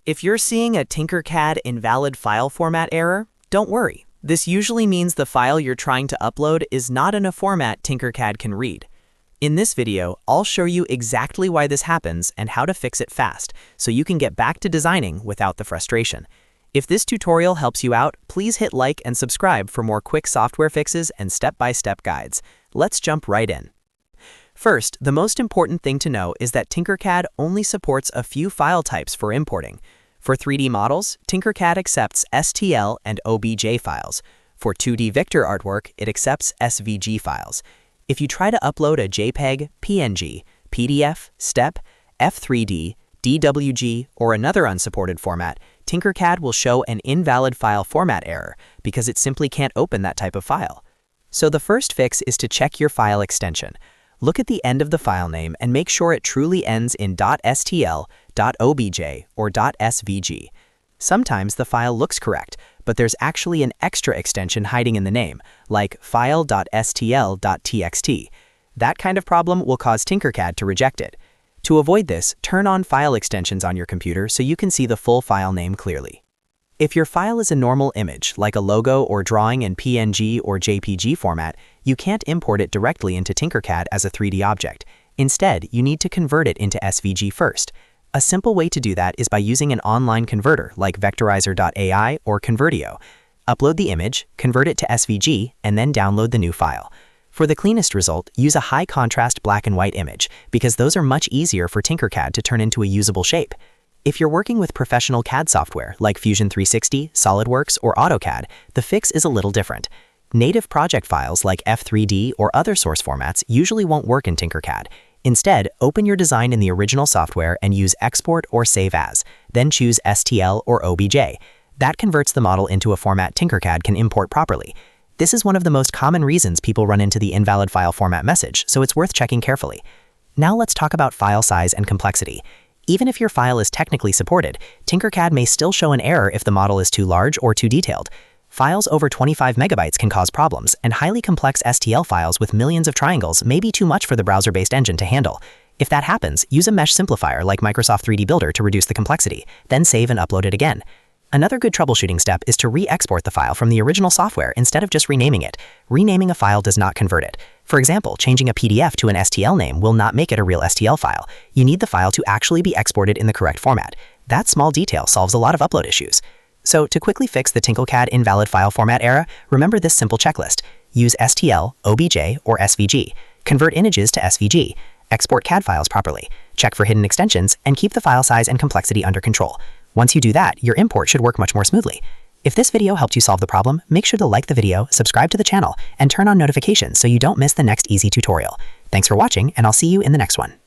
If you're seeing a Tinkercad invalid file format error, don't worry. This usually means the file you're trying to upload is not in a format Tinkercad can read. In this video, I'll show you exactly why this happens and how to fix it fast, so you can get back to designing without the frustration. If this tutorial helps you out, please hit like and subscribe for more quick software fixes and step-by-step guides. Let's jump right in. First, the most important thing to know is that Tinkercad only supports a few file types for importing. For 3D models, Tinkercad accepts STL and OBJ files. For 2D vector artwork, it accepts SVG files. If you try to upload a JPEG, PNG, PDF, STEP, F3D, DWG, or another unsupported format, Tinkercad will show an invalid file format error because it simply can't open that type of file. So the first fix is to check your file extension. Look at the end of the file name and make sure it truly ends in .stl, .obj, or .svg. Sometimes the file looks correct, but there's actually an extra extension hiding in the name, like file.stl.txt. That kind of problem will cause Tinkercad to reject it. To avoid this, turn on file extensions on your computer so you can see the full file name clearly. If your file is a normal image, like a logo or drawing in PNG or JPG format, you can't import it directly into Tinkercad as a 3D object. Instead, you need to convert it into SVG first. A simple way to do that is by using an online converter like Vectorizer.ai or Convertio. Upload the image, convert it to SVG, and then download the new file. For the cleanest result, use a high-contrast black and white image, because those are much easier for Tinkercad to turn into a usable shape. If you're working with professional CAD software like Fusion 360, SolidWorks, or AutoCAD, the fix is a little different. Native project files like F3D or other source formats usually won't work in Tinkercad. Instead, open your design in the original software and use Export or Save As, then choose STL or OBJ. That converts the model into a format Tinkercad can import properly. This is one of the most common reasons people run into the invalid file format message, so it's worth checking carefully. Now let's talk about file size and complexity. Even if your file is technically supported, Tinkercad may still show an error if the model is too large or too detailed. Files over 25 megabytes can cause problems, and highly complex STL files with millions of triangles may be too much for the browser-based engine to handle. If that happens, use a mesh simplifier like Microsoft 3D Builder to reduce the complexity, then save and upload it again. Another good troubleshooting step is to re-export the file from the original software instead of just renaming it. Renaming a file does not convert it. For example, changing a PDF to an STL name will not make it a real STL file. You need the file to actually be exported in the correct format. That small detail solves a lot of upload issues. So to quickly fix the Tinkercad invalid file format error, remember this simple checklist. Use STL, OBJ, or SVG. Convert images to SVG. Export CAD files properly. Check for hidden extensions, and keep the file size and complexity under control. Once you do that, your import should work much more smoothly. If this video helped you solve the problem, make sure to like the video, subscribe to the channel, and turn on notifications so you don't miss the next easy tutorial. Thanks for watching, and I'll see you in the next one.